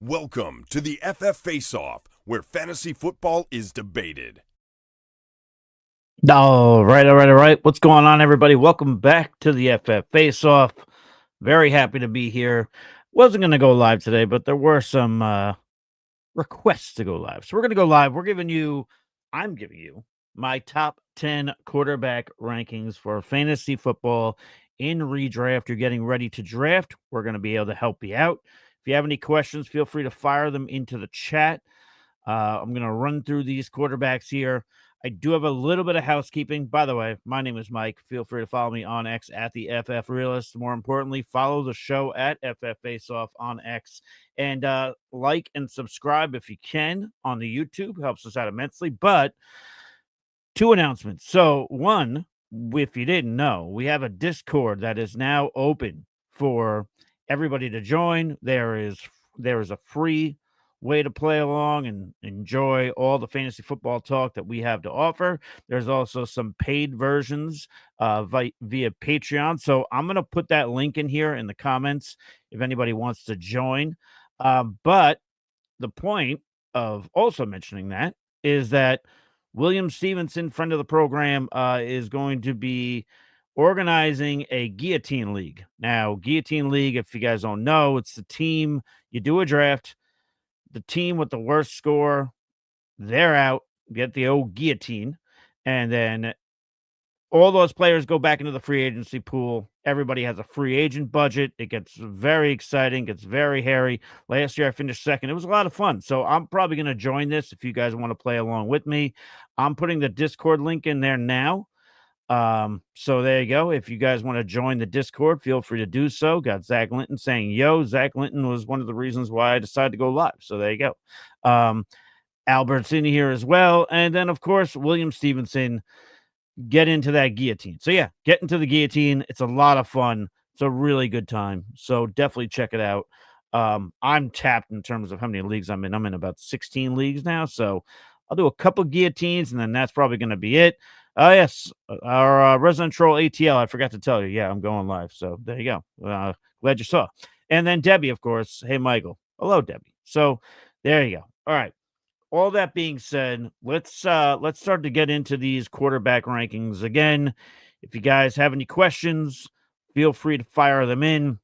Welcome to the FF Face-Off, where fantasy football is debated. All right. What's going on, everybody? Welcome back to the FF Face-Off. Very happy to be here. Wasn't going to go live today, but there were some requests to go live. So we're going to go live. I'm giving you my top 10 quarterback rankings for fantasy football in redraft. You're getting ready to draft. We're going to be able to help you out. If you have any questions, feel free to fire them into the chat. I'm going to run through these quarterbacks here. I do have a little bit of housekeeping. By the way, my name is Mike. Feel free to follow me on X at the FF Realist. More importantly, follow the show at FF Faceoff on X. And like and subscribe if you can on the YouTube. Helps us out immensely. But two announcements. So one, if you didn't know, we have a Discord that is now open for everybody to join. There is a free way to play along and enjoy all the fantasy football talk that we have to offer. There's also some paid versions via Patreon. So I'm going to put that link in here in the comments if anybody wants to join. But the point of also mentioning that is that William Stevenson, friend of the program, is going to be organizing a guillotine league. Now, guillotine league, if you guys don't know, it's the team, you do a draft, the team with the worst score, they're out, get the old guillotine, and then all those players go back into the free agency pool. Everybody has a free agent budget. It gets very exciting, gets very hairy. Last year, I finished second. It was a lot of fun. So I'm probably going to join this if you guys want to play along with me. I'm putting the Discord link in there now. So there you go. If you guys want to join the Discord, feel free to do so. Got Zach Linton saying, yo, Zach Linton was one of the reasons why I decided to go live. So there you go. Albert's in here as well. And then, of course, William Stevenson, get into that guillotine. So yeah, get into the guillotine. It's a lot of fun. It's a really good time. So definitely check it out. I'm tapped in terms of how many leagues I'm in. I'm in about 16 leagues now. So I'll do a couple guillotines and then that's probably going to be it. Yes, our Resident Troll ATL, I forgot to tell you. Yeah, I'm going live. So there you go. Glad you saw. And then Debbie, of course. Hey, Michael. Hello, Debbie. So there you go. All right. All that being said, let's start to get into these quarterback rankings. Again, if you guys have any questions, feel free to fire them in.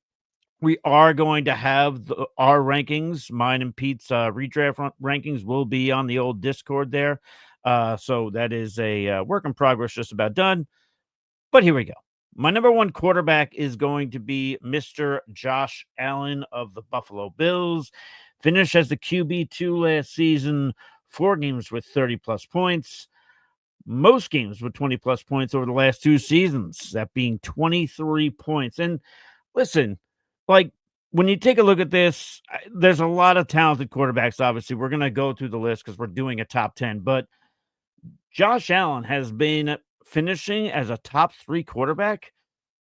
We are going to have our rankings. Mine and Pete's redraft rankings will be on the old Discord there. So that is a work in progress, just about done. But here we go. My number one quarterback is going to be Mr. Josh Allen of the Buffalo Bills. Finished as the QB2 last season, 4 games with 30-plus points. Most games with 20-plus points over the last 2 seasons, that being 23 points. And listen, like, when you take a look at this, there's a lot of talented quarterbacks, obviously. We're going to go through the list because we're doing a top 10. But Josh Allen has been finishing as a top 3 quarterback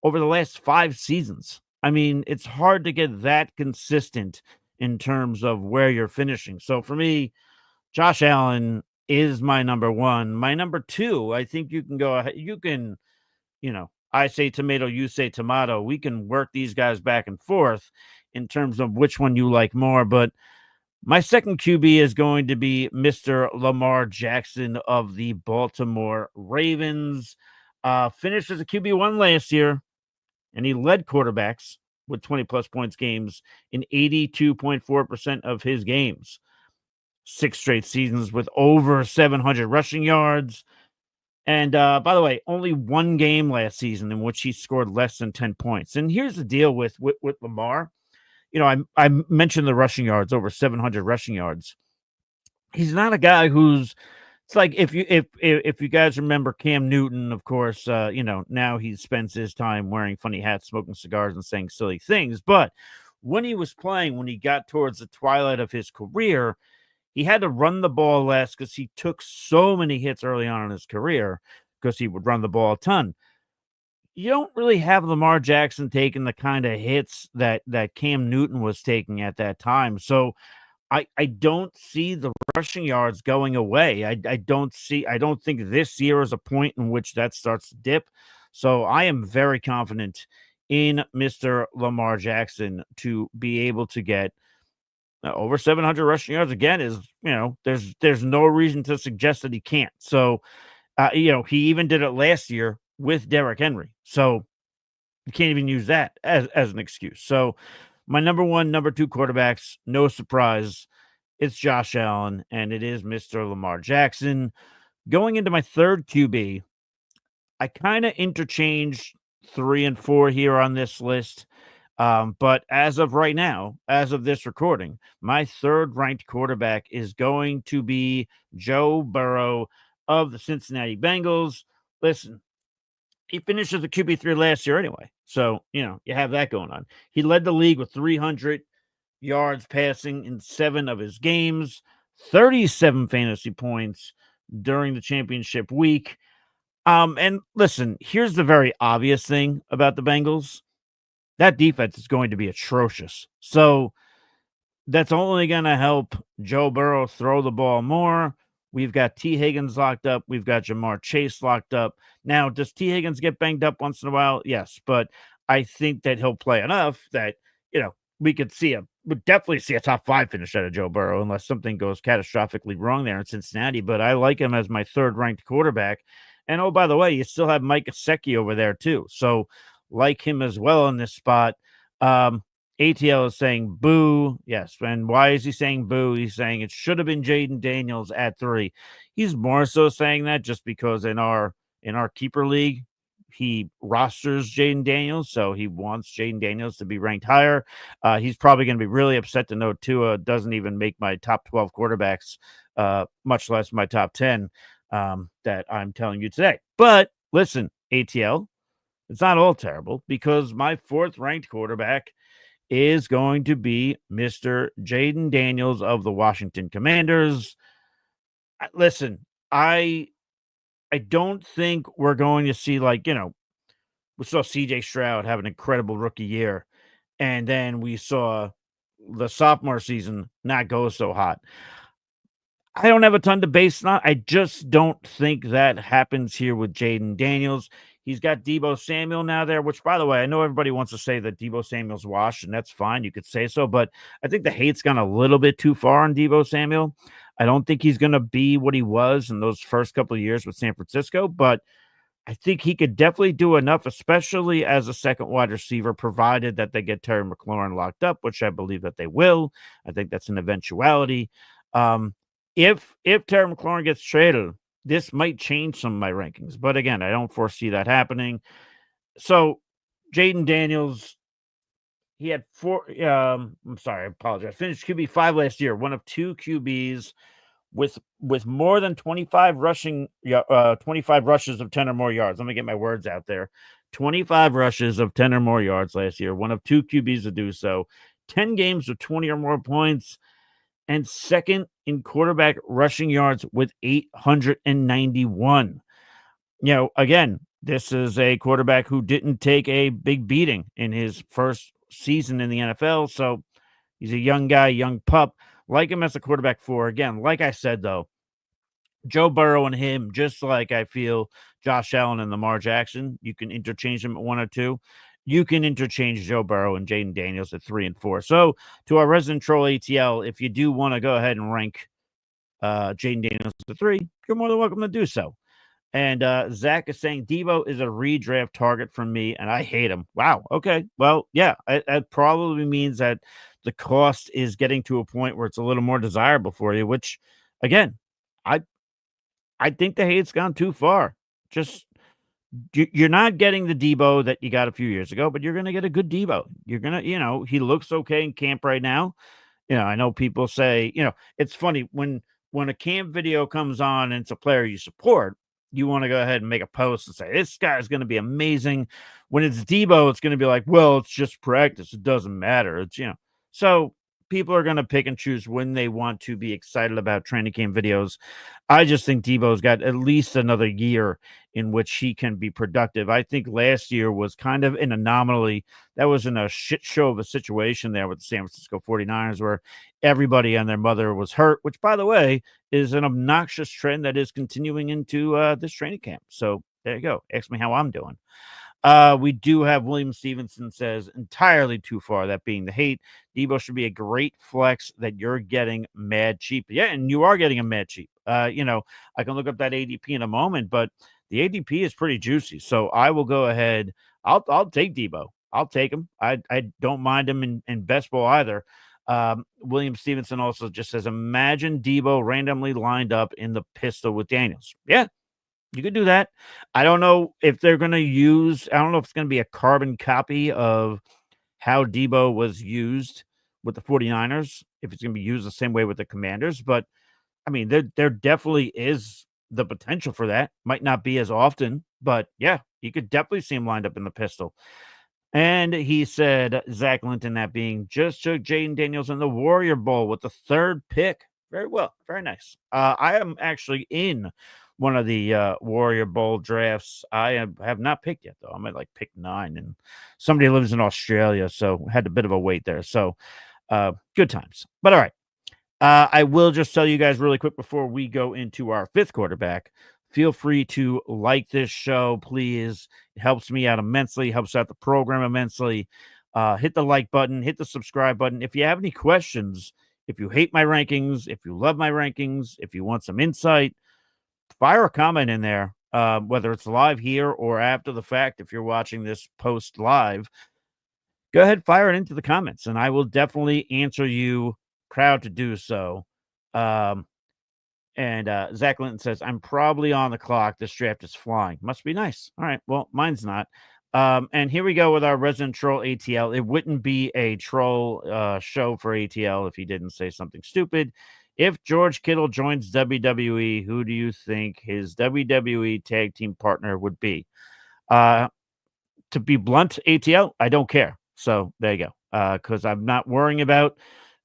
over the last 5 seasons. I mean, it's hard to get that consistent in terms of where you're finishing. So for me, Josh Allen is my number one. My number 2, I think you can go ahead. You can, I say tomato, you say tomato. We can work these guys back and forth in terms of which one you like more. But my second QB is going to be Mr. Lamar Jackson of the Baltimore Ravens. Finished as a QB1 last year, and he led quarterbacks with 20-plus points games in 82.4% of his games. 6 straight seasons with over 700 rushing yards. And by the way, only 1 game last season in which he scored less than 10 points. And here's the deal with Lamar. I mentioned the rushing yards, over 700 rushing yards. He's not a guy who's, it's like if you guys remember Cam Newton, of course, now he spends his time wearing funny hats, smoking cigars, and saying silly things. But when he was playing, when he got towards the twilight of his career, he had to run the ball less because he took so many hits early on in his career because he would run the ball a ton. You don't really have Lamar Jackson taking the kind of hits that Cam Newton was taking at that time. So I don't see the rushing yards going away. I don't think this year is a point in which that starts to dip. So I am very confident in Mr. Lamar Jackson to be able to get over 700 rushing yards again is, there's no reason to suggest that he can't. So, he even did it last year with Derrick Henry. So you can't even use that as an excuse. So my number one, number two quarterbacks, no surprise, it's Josh Allen, and it is Mr. Lamar Jackson. Going into my third QB, I kind of interchanged 3 and 4 here on this list. But as of right now, as of this recording, my third ranked quarterback is going to be Joe Burrow of the Cincinnati Bengals. Listen, he finished as a QB3 last year anyway. So, you have that going on. He led the league with 300 yards passing in 7 of his games, 37 fantasy points during the championship week. And listen, here's the very obvious thing about the Bengals. That defense is going to be atrocious. So that's only going to help Joe Burrow throw the ball more. We've got T. Higgins locked up. We've got Jamar Chase locked up. Now, does T. Higgins get banged up once in a while? Yes, but I think that he'll play enough that, we would definitely see a top 5 finish out of Joe Burrow unless something goes catastrophically wrong there in Cincinnati. But I like him as my third ranked quarterback. And oh, by the way, you still have Mike Gesicki over there too. So like him as well in this spot. ATL is saying boo. Yes. And why is he saying boo? He's saying it should have been Jayden Daniels at 3. He's more so saying that just because in our keeper league, he rosters Jayden Daniels, so he wants Jayden Daniels to be ranked higher. He's probably going to be really upset to know Tua doesn't even make my top 12 quarterbacks, much less my top 10 that I'm telling you today. But listen, ATL, it's not all terrible because my 4th ranked quarterback is going to be Mr. Jayden Daniels of the Washington Commanders. Listen, I don't think we're going to see we saw CJ Stroud have an incredible rookie year, and then we saw the sophomore season not go so hot. I don't have a ton to base on. I just don't think that happens here with Jayden Daniels. He's got Deebo Samuel now there, which, by the way, I know everybody wants to say that Deebo Samuel's washed, and that's fine. You could say so, but I think the hate's gone a little bit too far on Deebo Samuel. I don't think he's going to be what he was in those first couple of years with San Francisco, but I think he could definitely do enough, especially as a second wide receiver, provided that they get Terry McLaurin locked up, which I believe that they will. I think that's an eventuality. If Terry McLaurin gets traded, this might change some of my rankings. But again, I don't foresee that happening. So Jayden Daniels, he had 4. I'm sorry, I apologize. Finished QB5 last year, one of 2 QBs with more than 25 rushes of 10 or more yards. Let me get my words out there. 25 rushes of 10 or more yards last year, one of 2 QBs to do so. 10 games with 20 or more points, and second in quarterback rushing yards with 891. Again, this is a quarterback who didn't take a big beating in his first season in the NFL. So he's a young guy, young pup. Like him as a quarterback 4. Again, like I said, though, Joe Burrow and him, just like I feel Josh Allen and Lamar Jackson, you can interchange them at 1 or 2. You can interchange Joe Burrow and Jayden Daniels at 3 and 4. So to our resident troll ATL, if you do want to go ahead and rank Jayden Daniels at 3, you're more than welcome to do so. And Zach is saying Deebo is a redraft target for me, and I hate him. Wow. Okay. Well, yeah, it probably means that the cost is getting to a point where it's a little more desirable for you, which, again, I think the hate's gone too far. Just you're not getting the Deebo that you got a few years ago, but you're going to get a good Deebo. You're going to, he looks okay in camp right now. I know people say, it's funny when a camp video comes on and it's a player you support, you want to go ahead and make a post and say, this guy's going to be amazing. When it's Deebo, it's going to be like, well, it's just practice. It doesn't matter. It's, so people are going to pick and choose when they want to be excited about training camp videos. I just think Deebo's got at least another year in which he can be productive. I think last year was kind of an anomaly. That was in a shit show of a situation there with the San Francisco 49ers where everybody and their mother was hurt, which, by the way, is an obnoxious trend that is continuing into this training camp. So there you go. Ask me how I'm doing. We do have William Stevenson says entirely too far, that being the hate. Debo should be a great flex that you're getting mad cheap. Yeah, and you are getting him mad cheap. I can look up that ADP in a moment, but the ADP is pretty juicy. So I will go ahead. I'll take Debo. I'll take him. I don't mind him in best ball either. William Stevenson also just says, imagine Debo randomly lined up in the pistol with Daniels. Yeah, you could do that. I don't know if they're going to use, I don't know if it's going to be a carbon copy of how Debo was used with the 49ers, if it's going to be used the same way with the Commanders. But, I mean, there definitely is the potential for that. Might not be as often, but yeah, you could definitely see him lined up in the pistol. And he said, Zach Linton, that being, just took Jayden Daniels in the Warrior Bowl with the 3rd pick. Very well. Very nice. I am actually in one of the Warrior Bowl drafts. I have not picked yet, though. I'm at like pick 9, and somebody lives in Australia, so had a bit of a wait there. So good times. But all right. I will just tell you guys really quick before we go into our 5th quarterback. Feel free to like this show, please. It helps me out immensely, helps out the program immensely. Hit the like button, hit the subscribe button. If you have any questions, if you hate my rankings, if you love my rankings, if you want some insight, fire a comment in there, whether it's live here or after the fact. If you're watching this post live, go ahead, fire it into the comments, and I will definitely answer you. Proud to do so. And Zach Linton says, I'm probably on the clock. This draft is flying. Must be nice. All right. Well, mine's not. And here we go with our resident troll ATL. It wouldn't be a troll show for ATL if he didn't say something stupid. If George Kittle joins WWE, who do you think his WWE tag team partner would be? To be blunt, ATL, I don't care. So there you go. Because I'm not worrying about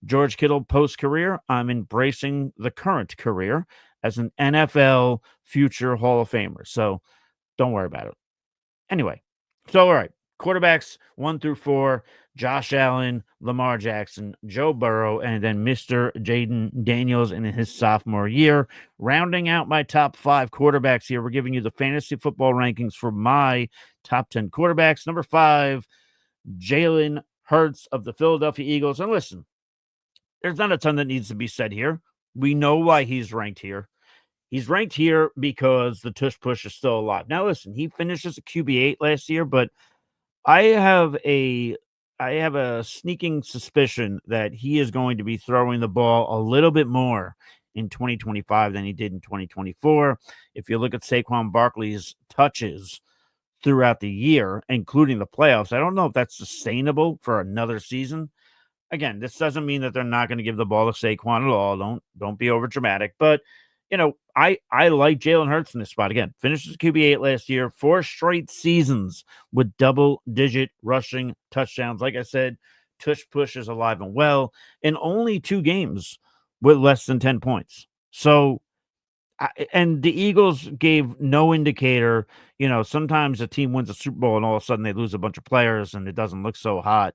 George Kittle post-career. I'm embracing the current career as an NFL future Hall of Famer. So don't worry about it. Anyway, so all right. Quarterbacks 1 through 4, Josh Allen, Lamar Jackson, Joe Burrow, and then Mr. Jayden Daniels in his sophomore year. Rounding out my top 5 quarterbacks here, we're giving you the fantasy football rankings for my top 10 quarterbacks. Number 5, Jalen Hurts of the Philadelphia Eagles. And listen, there's not a ton that needs to be said here. We know why he's ranked here. He's ranked here because the tush push is still alive. Now, listen, he finished as a QB8 last year, but I have a sneaking suspicion that he is going to be throwing the ball a little bit more in 2025 than he did in 2024. If you look at Saquon Barkley's touches throughout the year, including the playoffs, I don't know if that's sustainable for another season. Again, this doesn't mean that they're not going to give the ball to Saquon at all. Don't be over dramatic. But I like Jalen Hurts in this spot. Again, finished as QB8 last year, 4 straight seasons with double-digit rushing touchdowns. Like I said, tush push is alive and well, and only 2 games with less than 10 points. So, and the Eagles gave no indicator. Sometimes a team wins a Super Bowl and all of a sudden they lose a bunch of players and it doesn't look so hot.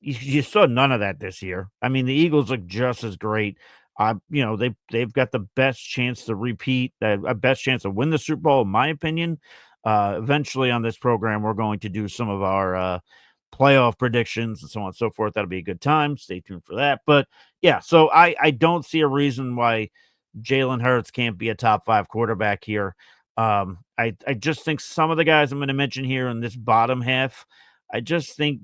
You saw none of that this year. I mean, the Eagles look just as great. They've got the best chance to repeat, a best chance to win the Super Bowl, in my opinion. Eventually on this program, we're going to do some of our playoff predictions and so on and so forth. That'll be a good time. Stay tuned for that. But yeah, so I don't see a reason why Jalen Hurts can't be a top 5 quarterback here. I just think some of the guys I'm going to mention here in this bottom half, I just think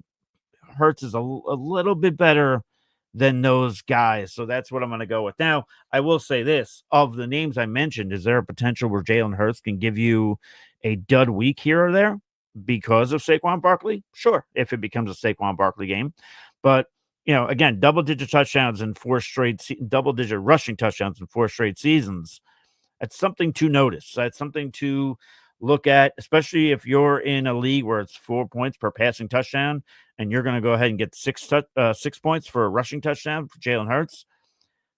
Hurts is a little bit better than those guys. So that's what I'm going to go with. Now, I will say this. Of the names I mentioned, is there a potential where Jalen Hurts can give you a dud week here or there because of Saquon Barkley? Sure, if it becomes a Saquon Barkley game. But, again, double-digit touchdowns in 4 straight double-digit rushing touchdowns in 4 straight seasons. That's something to notice. That's something to look at, especially if you're in a league where it's 4 points per passing touchdown and you're going to go ahead and get 6 points for a rushing touchdown for Jalen Hurts.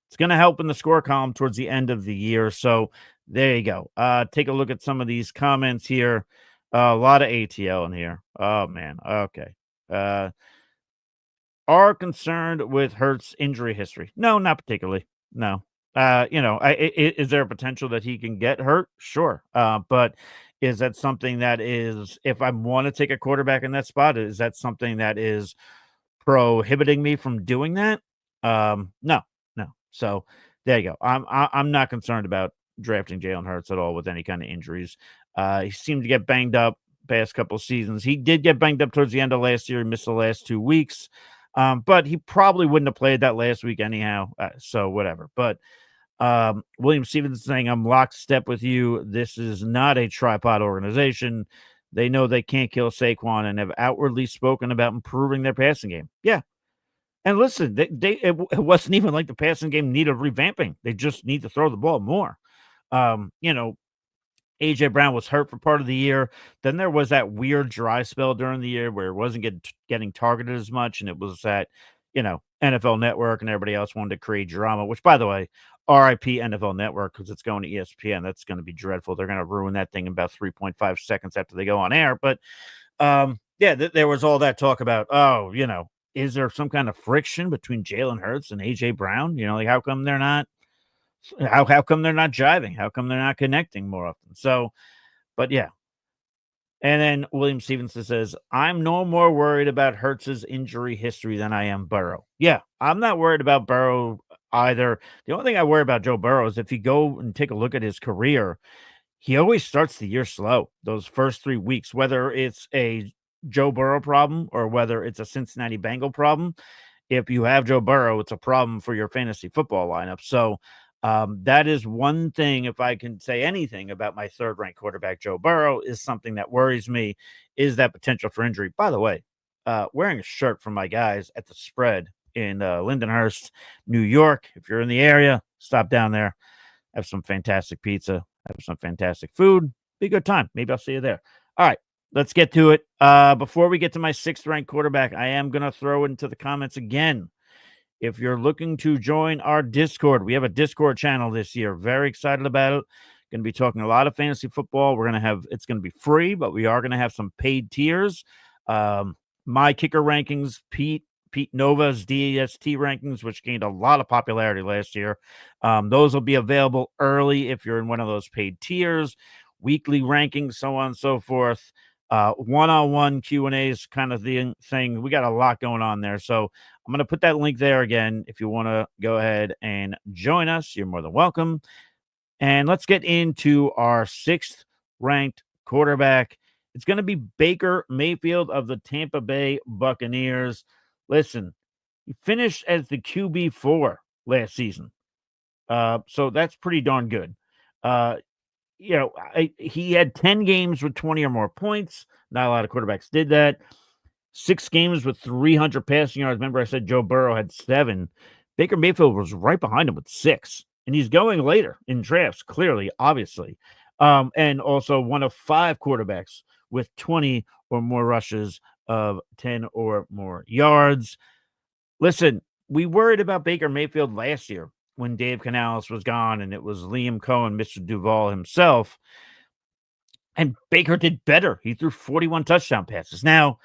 It's going to help in the score column towards the end of the year. So there you go. Take a look at some of these comments here. A lot of ATL in here. Oh, man. Okay. Are concerned with Hurts' injury history? No, not particularly. No. Is there a potential that he can get hurt? Sure. But Is that something that is, if I want to take a quarterback in that spot, is that something that is prohibiting me from doing that? No, no. So there you go. I'm not concerned about drafting Jalen Hurts at all with any kind of injuries. He seemed to get banged up past couple seasons. He did get banged up towards the end of last year. He missed the last 2 weeks. But he probably wouldn't have played that last week anyhow. So whatever. But William Stevens saying, I'm lockstep with you. This is not a tripod organization. They know they can't kill Saquon and have outwardly spoken about improving their passing game. Yeah. And listen, it wasn't even like the passing game needed revamping. They just need to throw the ball more. A.J. Brown was hurt for part of the year. Then there was that weird dry spell during the year where it wasn't getting targeted as much. And it was that, NFL Network and everybody else wanted to create drama, which, by the way, RIP NFL Network, because it's going to ESPN. That's going to be dreadful. They're going to ruin that thing in about 3.5 seconds after they go on air. But there was all that talk about, is there some kind of friction between Jalen Hurts and A.J. Brown? How come they're not? How come they're not jiving? How come they're not connecting more often? So, but yeah. And then William Stevenson says, I'm no more worried about Hurts's injury history than I am Burrow. Yeah, I'm not worried about Burrow either. The only thing I worry about Joe Burrow is if you go and take a look at his career, he always starts the year slow, those first 3 weeks, whether it's a Joe Burrow problem or whether it's a Cincinnati Bengal problem. If you have Joe Burrow, it's a problem for your fantasy football lineup. So that is one thing, if I can say anything about my third-ranked quarterback, Joe Burrow, is something that worries me, is that potential for injury. By the way, wearing a shirt from my guys at the Spread in Lindenhurst, New York. If you're in the area, stop down there. Have some fantastic pizza. Have some fantastic food. Be a good time. Maybe I'll see you there. All right, let's get to it. Before we get to my 6th-ranked quarterback, I am going to throw it into the comments again. If you're looking to join our Discord, we have a Discord channel this year. Very excited about it. Going to be talking a lot of fantasy football. It's going to be free, but we are going to have some paid tiers. My kicker rankings, Pete Nova's DST rankings, which gained a lot of popularity last year. Those will be available early if you're in one of those paid tiers. Weekly rankings, so on and so forth. One-on-one Q&As kind of thing. We got a lot going on there. So I'm going to put that link there again. If you want to go ahead and join us, you're more than welcome. And let's get into our 6th-ranked quarterback. It's going to be Baker Mayfield of the Tampa Bay Buccaneers. Listen, he finished as the QB4 last season. So that's pretty darn good. He had 10 games with 20 or more points. Not a lot of quarterbacks did that. 6 games with 300 passing yards. Remember, I said Joe Burrow had 7. Baker Mayfield was right behind him with 6. And he's going later in drafts, clearly, obviously. And also one of 5 quarterbacks with 20 or more rushes of 10 or more yards. Listen, we worried about Baker Mayfield last year when Dave Canales was gone and it was Liam Cohen, Mr. Duval himself. And Baker did better. He threw 41 touchdown passes. Now,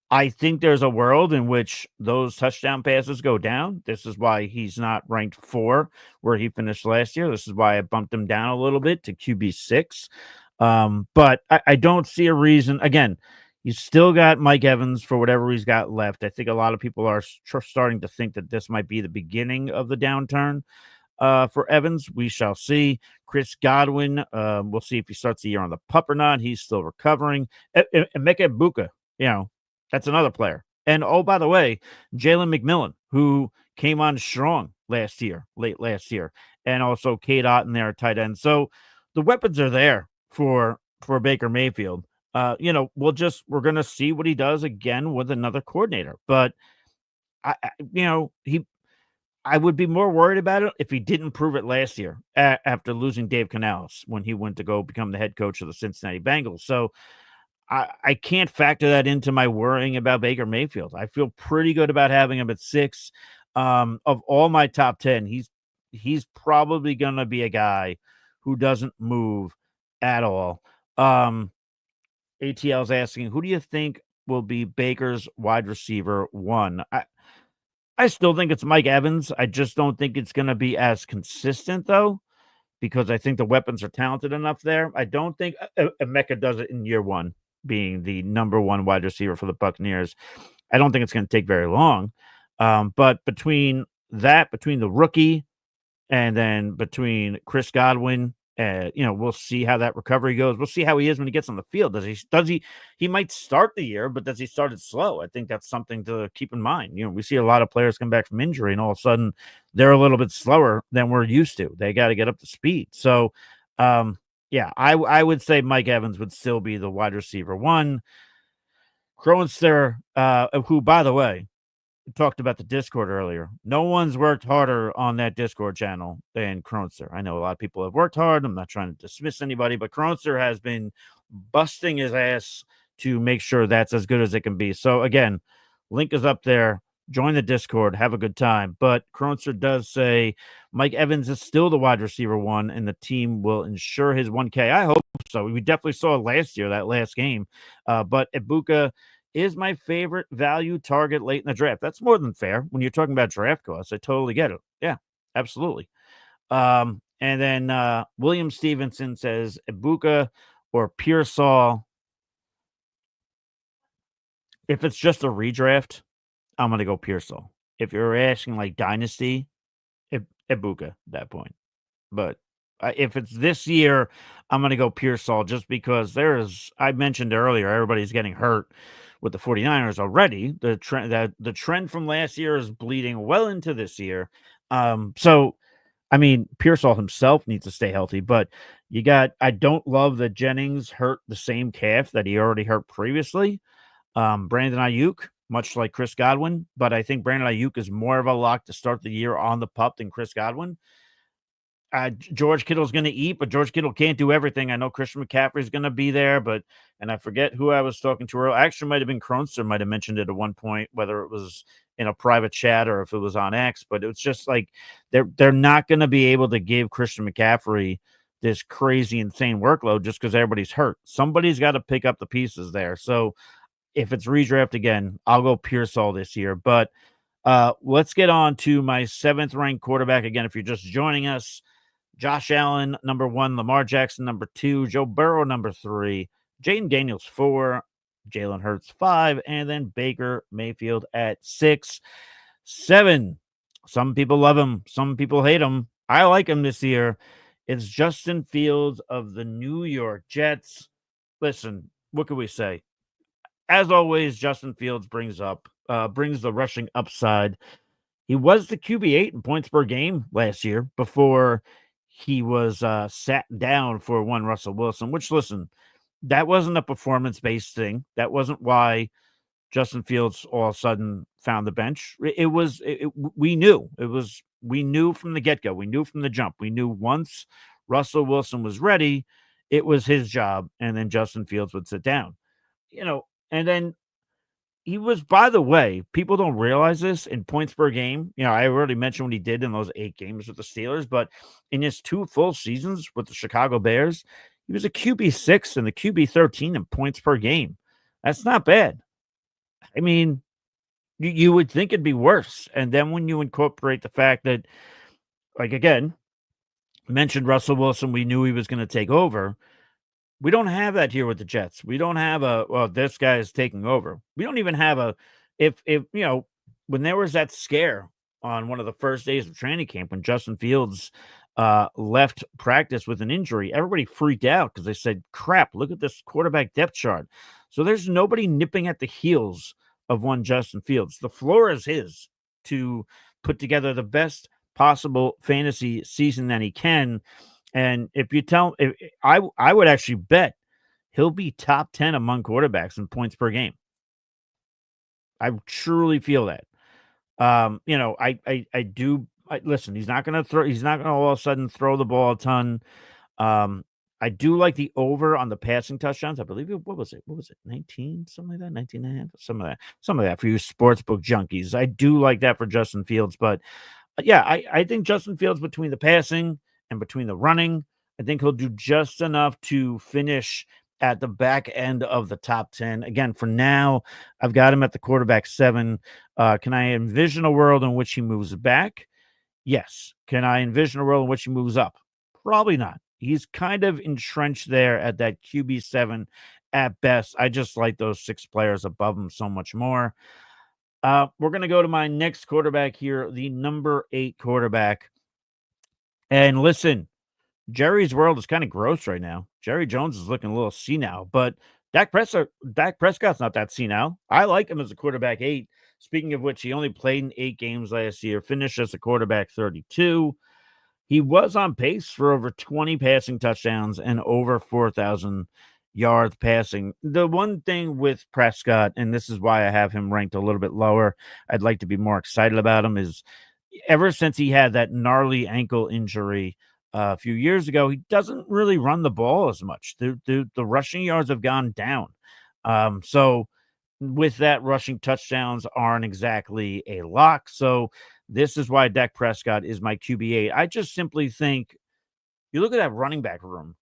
I think there's a world in which those touchdown passes go down. This is why he's not ranked 4 where he finished last year. This is why I bumped him down a little bit to QB 6. But I don't see a reason. Again, he's still got Mike Evans for whatever he's got left. I think a lot of people are starting to think that this might be the beginning of the downturn for Evans. We shall see. Chris Godwin, we'll see if he starts the year on the pup or not. He's still recovering. Emeka Egbuka, that's another player. And, oh, by the way, Jalen McMillan, who came on strong late last year, and also Cade Otton there at tight end. So the weapons are there for Baker Mayfield. We're going to see what he does again with another coordinator. But, I would be more worried about it if he didn't prove it last year after losing Dave Canales when he went to go become the head coach of the Cincinnati Bengals. So I can't factor that into my worrying about Baker Mayfield. I feel pretty good about having him at 6. Of all my top 10, he's probably going to be a guy who doesn't move at all. ATL's asking, who do you think will be Baker's wide receiver 1? I still think it's Mike Evans. I just don't think it's going to be as consistent, though. because I think the weapons are talented enough there. I don't think Emeka does it in year one, being the number one wide receiver for the Buccaneers. I don't think it's going to take very long. But between the rookie and then between Chris Godwin, we'll see how that recovery goes. We'll see how he is when he gets on the field. He might start the year, but does he start it slow? I think that's something to keep in mind. We see a lot of players come back from injury and all of a sudden they're a little bit slower than we're used to. They got to get up to speed. So, I would say Mike Evans would still be the wide receiver one. Cronster, who, by the way, talked about the Discord earlier. No one's worked harder on that Discord channel than Cronster. I know a lot of people have worked hard. I'm not trying to dismiss anybody, but Cronster has been busting his ass to make sure that's as good as it can be. So again, link is up there. Join the Discord. Have a good time. But Cronster does say Mike Evans is still the wide receiver one, and the team will ensure his 1K. I hope so. We definitely saw it last year, that last game. But Ibuka is my favorite value target late in the draft. That's more than fair when you're talking about draft costs. I totally get it. Yeah, absolutely. And then William Stevenson says Ibuka or Pearsall. If it's just a redraft, I'm going to go Pearsall. If you're asking like dynasty, Ibuka at that point. But if it's this year, I'm going to go Pearsall just because I mentioned earlier, everybody's getting hurt with the 49ers already. The trend from last year is bleeding well into this year. So, I mean, Pearsall himself needs to stay healthy, but I don't love that Jennings hurt the same calf that he already hurt previously. Brandon Ayuk, much like Chris Godwin, but I think Brandon Ayuk is more of a lock to start the year on the pup than Chris Godwin. George Kittle's going to eat, but George Kittle can't do everything. I know Christian McCaffrey's going to be there, and I forget who I was talking to earlier. Actually, might have been Cronster, might have mentioned it at one point, whether it was in a private chat or if it was on X, but it was just like they're not going to be able to give Christian McCaffrey this crazy, insane workload just because everybody's hurt. Somebody's got to pick up the pieces there. So if it's redraft again, I'll go Pearsall this year. But let's get on to my 7th ranked quarterback. Again, if you're just joining us, Josh Allen, number 1, Lamar Jackson, number 2, Joe Burrow, number 3, Jayden Daniels, 4, Jalen Hurts, 5, and then Baker Mayfield at 6. 7. Some people love him. Some people hate him. I like him this year. It's Justin Fields of the New York Jets. Listen, what can we say? As always, Justin Fields brings the rushing upside. He was the QB8 in points per game last year before he was sat down for one Russell Wilson, which, listen, that wasn't a performance-based thing. That wasn't why Justin Fields all of a sudden found the bench. We knew from the get-go. We knew from the jump. We knew once Russell Wilson was ready, it was his job, and then Justin Fields would sit down. And then he was, by the way, people don't realize this, in points per game. I already mentioned what he did in those 8 games with the Steelers, but in his 2 full seasons with the Chicago Bears, he was a QB6 and the QB13 in points per game. That's not bad. I mean, you would think it'd be worse. And then when you incorporate the fact that, like, again, mentioned Russell Wilson, we knew he was going to take over. We don't have that here with the Jets. We don't have this guy is taking over. We don't even have when there was that scare on one of the first days of training camp when Justin Fields left practice with an injury, everybody freaked out because they said, crap, look at this quarterback depth chart. So there's nobody nipping at the heels of one Justin Fields. The floor is his to put together the best possible fantasy season that he can. And if you I would actually bet he'll be top 10 among quarterbacks in points per game. I truly feel that. Listen, he's not going to all of a sudden throw the ball a ton. I do like the over on the passing touchdowns. I believe what was it? 19, something like that, 19 and a half, some of that for you sportsbook junkies. I do like that for Justin Fields, but yeah, I think Justin Fields, between the passing and between the running, I think he'll do just enough to finish at the back end of the top 10. Again, for now, I've got him at the quarterback 7. Can I envision a world in which he moves back? Yes. Can I envision a world in which he moves up? Probably not. He's kind of entrenched there at that QB7 at best. I just like those 6 players above him so much more. We're going to go to my next quarterback here, the number 8 quarterback. And listen, Jerry's world is kind of gross right now. Jerry Jones is looking a little senile, but Dak Prescott's not that senile. I like him as a quarterback 8. Speaking of which, he only played in 8 games last year, finished as a quarterback 32. He was on pace for over 20 passing touchdowns and over 4,000 yards passing. The one thing with Prescott, and this is why I have him ranked a little bit lower, I'd like to be more excited about him, is ever since he had that gnarly ankle injury a few years ago, he doesn't really run the ball as much. The rushing yards have gone down. So with that, rushing touchdowns aren't exactly a lock. So this is why Dak Prescott is my QB8. I just simply think you look at that running back room.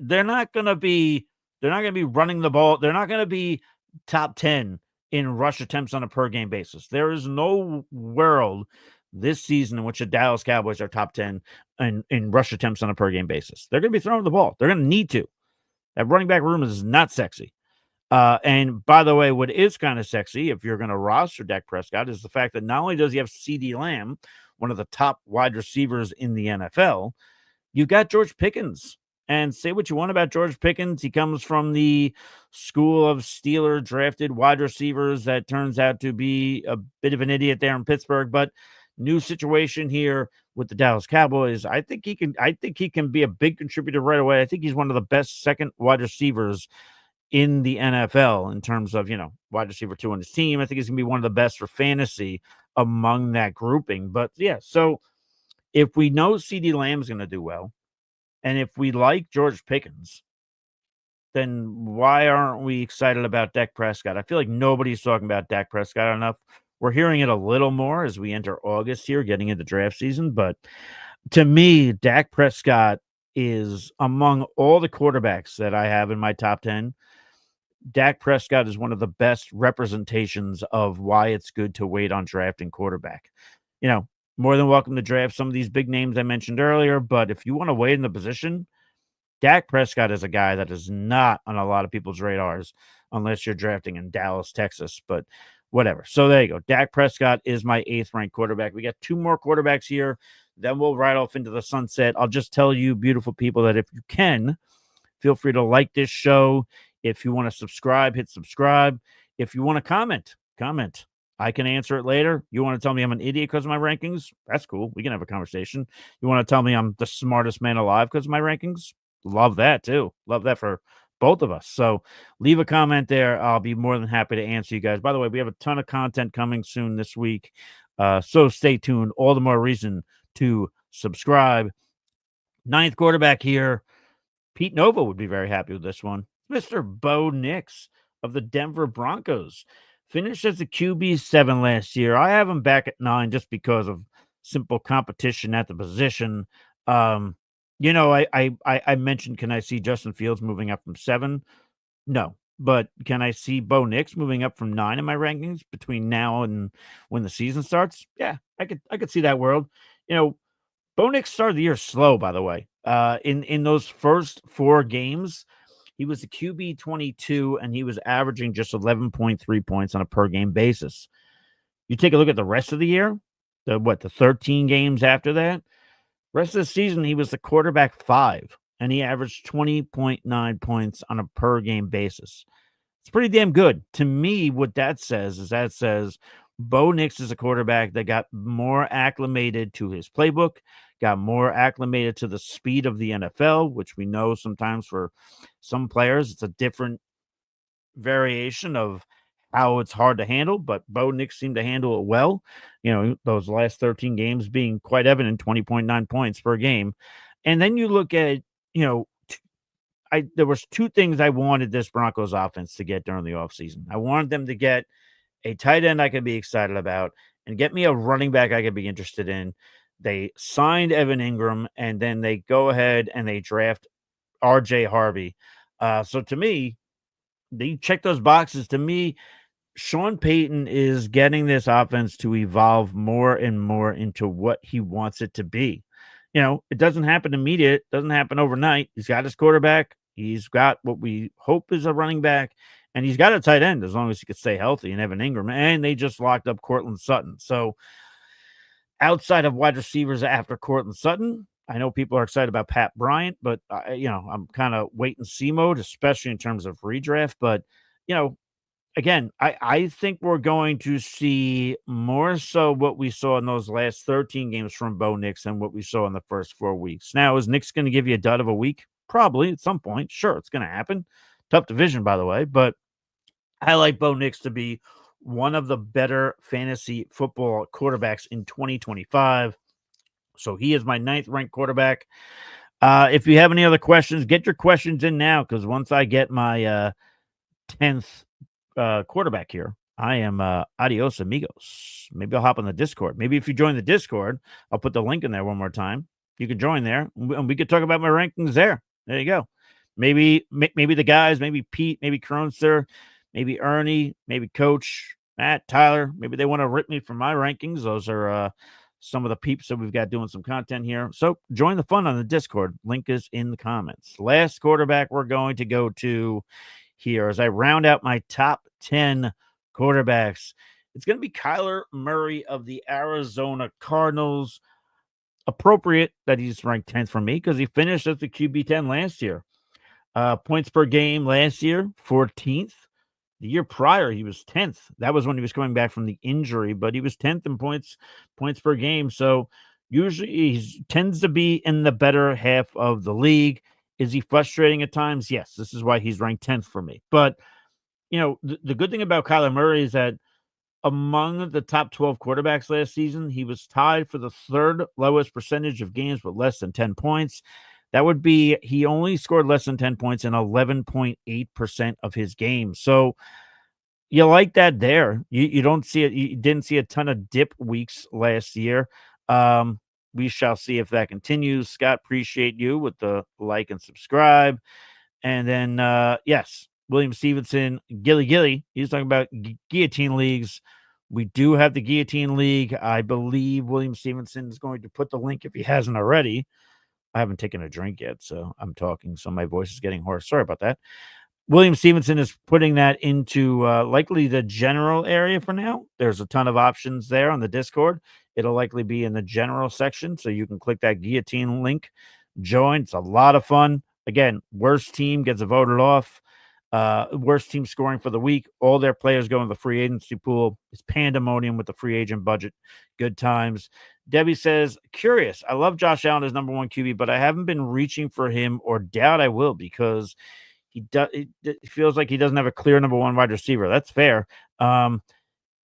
They're not going to be running the ball. They're not going to be top 10 in rush attempts on a per game basis. There is no world this season in which the Dallas Cowboys are top 10 in rush attempts on a per game basis. They're going to be throwing the ball. They're going to need to. That running back room is not sexy. And by the way, what is kind of sexy, if you're going to roster Dak Prescott, is the fact that not only does he have CeeDee Lamb, one of the top wide receivers in the NFL, you've got George Pickens. And say what you want about George Pickens. He comes from the school of Steeler drafted wide receivers that turns out to be a bit of an idiot there in Pittsburgh. But new situation here with the Dallas Cowboys. I think he can be a big contributor right away. I think he's one of the best second wide receivers in the NFL in terms of, wide receiver 2 on his team. I think he's going to be one of the best for fantasy among that grouping. But yeah, so if we know CeeDee Lamb is going to do well, and if we like George Pickens, then why aren't we excited about Dak Prescott? I feel like nobody's talking about Dak Prescott enough. We're hearing it a little more as we enter August here, getting into draft season. But to me, Dak Prescott is among all the quarterbacks that I have in my top 10. Dak Prescott is one of the best representations of why it's good to wait on drafting quarterback. More than welcome to draft some of these big names I mentioned earlier, but if you want to wait in the position, Dak Prescott is a guy that is not on a lot of people's radars unless you're drafting in Dallas, Texas, but whatever. So there you go. Dak Prescott is my 8th ranked quarterback. We got 2 more quarterbacks here. Then we'll ride off into the sunset. I'll just tell you, beautiful people, that if you can, feel free to like this show. If you want to subscribe, hit subscribe. If you want to comment. I can answer it later. You want to tell me I'm an idiot because of my rankings? That's cool. We can have a conversation. You want to tell me I'm the smartest man alive because of my rankings? Love that too. Love that for both of us. So leave a comment there. I'll be more than happy to answer you guys. By the way, we have a ton of content coming soon this week. So stay tuned. All the more reason to subscribe. 9th quarterback here. Pete Nova would be very happy with this one. Mr. Bo Nix of the Denver Broncos. Finished as a QB7 last year. I have him back at 9 just because of simple competition at the position. I mentioned, can I see Justin Fields moving up from 7? No. But can I see Bo Nix moving up from 9 in my rankings between now and when the season starts? Yeah, I could see that world. Bo Nix started the year slow, by the way. In those first 4 games, he was a QB 22, and he was averaging just 11.3 points on a per-game basis. You take a look at the rest of the year, the 13 games after that, rest of the season, he was the quarterback 5, and he averaged 20.9 points on a per-game basis. It's pretty damn good. To me, what that says is Bo Nix is a quarterback that got more acclimated to his playbook, got more acclimated to the speed of the NFL, which we know sometimes for some players, it's a different variation of how it's hard to handle, but Bo Nix seemed to handle it well. Those last 13 games being quite evident, 20.9 points per game. And then you look at, there was 2 things I wanted this Broncos offense to get during the offseason. I wanted them to get a tight end I could be excited about and get me a running back I could be interested in. They signed Evan Ingram, and then they go ahead and they draft RJ Harvey. So to me, they check those boxes. To me, Sean Payton is getting this offense to evolve more and more into what he wants it to be. it doesn't happen immediate, doesn't happen overnight. He's got his quarterback. He's got what we hope is a running back, and he's got a tight end as long as he could stay healthy and Evan Ingram. And they just locked up Cortland Sutton. So outside of wide receivers after Cortland Sutton, I know people are excited about Pat Bryant, but I'm kind of wait and see mode, especially in terms of redraft. But again, I think we're going to see more so what we saw in those last 13 games from Bo Nix than what we saw in the first 4 weeks. Now, is Nix going to give you a dud of a week? Probably at some point. Sure, it's going to happen. Tough division, by the way, but I like Bo Nix to be one of the better fantasy football quarterbacks in 2025. So he is my 9th ranked quarterback. If you have any other questions, get your questions in now, because once I get my 10th quarterback here, I am adios amigos. Maybe I'll hop on the Discord. Maybe if you join the Discord, I'll put the link in there one more time. You can join there, and we could talk about my rankings there. There you go. Maybe the guys, maybe Pete, maybe Kronster, maybe Ernie, maybe Coach Matt, Tyler. Maybe they want to rip me for my rankings. Those are some of the peeps that we've got doing some content here. So join the fun on the Discord. Link is in the comments. Last quarterback we're going to go to here as I round out my top 10 quarterbacks. It's going to be Kyler Murray of the Arizona Cardinals. Appropriate that he's ranked 10th for me because he finished as the QB 10 last year. Points per game last year, 14th. The year prior, he was 10th. That was when he was coming back from the injury, but he was 10th in points per game. So usually he tends to be in the better half of the league. Is he frustrating at times? Yes. This is why he's ranked 10th for me. But, the good thing about Kyler Murray is that among the top 12 quarterbacks last season, he was tied for the 3rd lowest percentage of games with less than 10 points. That would be, he only scored less than 10 points in 11.8% of his games. So you like that there. You don't see it. You didn't see a ton of dip weeks last year. We shall see if that continues. Scott, appreciate you with the like and subscribe. And then, yes, William Stevenson, Gilly. He's talking about guillotine leagues. We do have the guillotine league. I believe William Stevenson is going to put the link if he hasn't already. I haven't taken a drink yet, so I'm talking, so my voice is getting hoarse. Sorry about that. William Stevenson is putting that into likely the general area for now. There's a ton of options there on the Discord. It'll likely be in the general section, so you can click that guillotine link, join. It's a lot of fun. Again, worst team gets voted off. Worst team scoring for the week. All their players go in the free agency pool. It's pandemonium with the free agent budget. Good times. Debbie says, curious. I love Josh Allen as number 1 QB, but I haven't been reaching for him or doubt I will because it feels like he doesn't have a clear number 1 wide receiver. That's fair.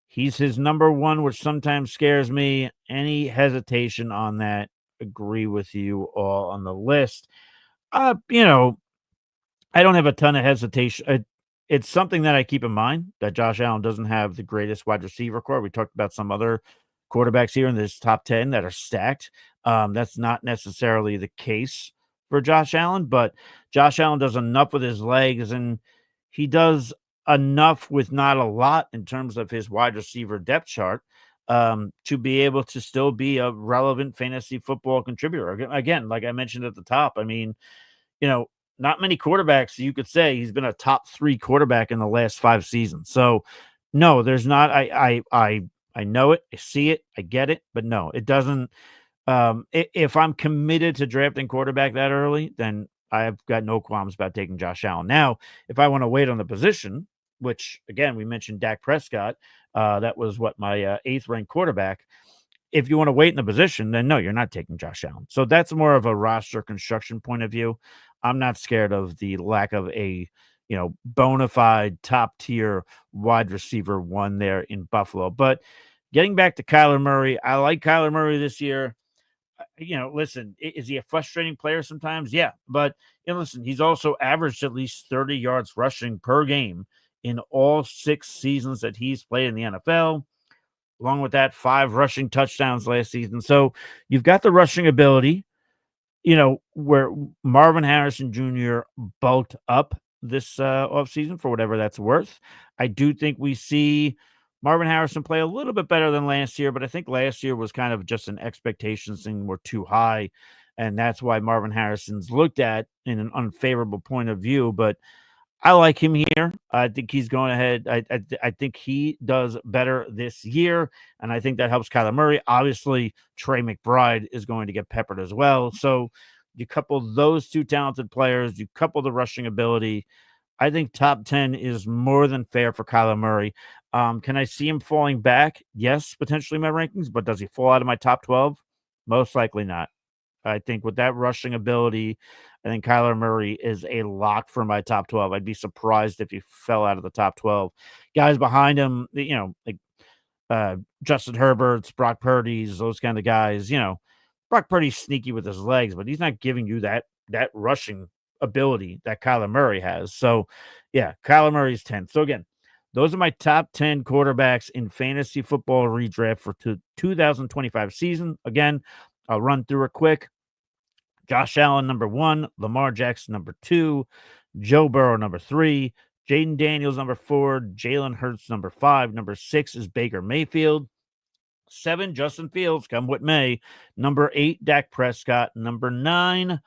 He's his number 1, which sometimes scares me. Any hesitation on that? Agree with you all on the list. I don't have a ton of hesitation. It's something that I keep in mind that Josh Allen doesn't have the greatest wide receiver core. We talked about some other quarterbacks here in this top 10 that are stacked. That's not necessarily the case for Josh Allen, but Josh Allen does enough with his legs, and he does enough with not a lot in terms of his wide receiver depth chart to be able to still be a relevant fantasy football contributor. Again, like I mentioned at the top, I mean, not many quarterbacks you could say he's been a top 3 quarterback in the last 5 seasons. So no, there's not. I know it, I see it, I get it, but no, it doesn't. If I'm committed to drafting quarterback that early, then I've got no qualms about taking Josh Allen. Now, if I want to wait on the position, which again, we mentioned Dak Prescott, that was my 8th ranked quarterback. If you want to wait in the position, then no, you're not taking Josh Allen. So that's more of a roster construction point of view. I'm not scared of the lack of a, bona fide top tier wide receiver 1 there in Buffalo. But getting back to Kyler Murray, I like Kyler Murray this year. Listen, is he a frustrating player sometimes? Yeah. But listen, he's also averaged at least 30 yards rushing per game in all 6 seasons that he's played in the NFL. Along with that, 5 rushing touchdowns last season. So you've got the rushing ability, where Marvin Harrison Jr. bulked up this offseason for whatever that's worth. I do think we see Marvin Harrison play a little bit better than last year, but I think last year was kind of just an expectations thing were too high, and that's why Marvin Harrison's looked at in an unfavorable point of view. But I like him here. I think he's going ahead. I think he does better this year, and I think that helps Kyler Murray. Obviously, Trey McBride is going to get peppered as well. So you couple those two talented players, you couple the rushing ability. I think top 10 is more than fair for Kyler Murray. Can I see him falling back? Yes, potentially my rankings, but does he fall out of my top 12? Most likely not. I think with that rushing ability, I think Kyler Murray is a lock for my top 12. I'd be surprised if he fell out of the top 12. Guys behind him, like Justin Herbert's, Brock Purdy's, those kind of guys, Brock Purdy's sneaky with his legs, but he's not giving you that rushing ability that Kyler Murray has. So, yeah, Kyler Murray's 10th. So, again, those are my top 10 quarterbacks in fantasy football redraft for 2025 season. Again, I'll run through it quick. Josh Allen, number 1. Lamar Jackson, number 2. Joe Burrow, number 3. Jayden Daniels, number 4. Jalen Hurts, number 5. Number 6 is Baker Mayfield. 7, Justin Fields, come with May. Number 8, Dak Prescott. Number 9,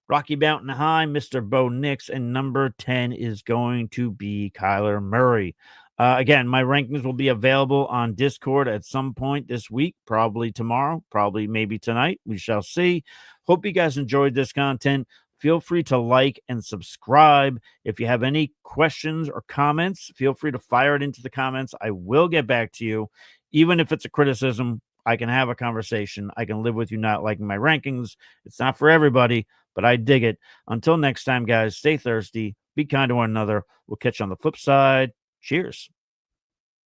Rocky Mountain High, Mr. Bo Nix. And number 10 is going to be Kyler Murray. Again, my rankings will be available on Discord at some point this week, probably tomorrow, probably maybe tonight. We shall see. Hope you guys enjoyed this content. Feel free to like and subscribe. If you have any questions or comments, feel free to fire it into the comments. I will get back to you. Even if it's a criticism, I can have a conversation. I can live with you not liking my rankings. It's not for everybody, but I dig it. Until next time, guys, stay thirsty. Be kind to one another. We'll catch you on the flip side. Cheers.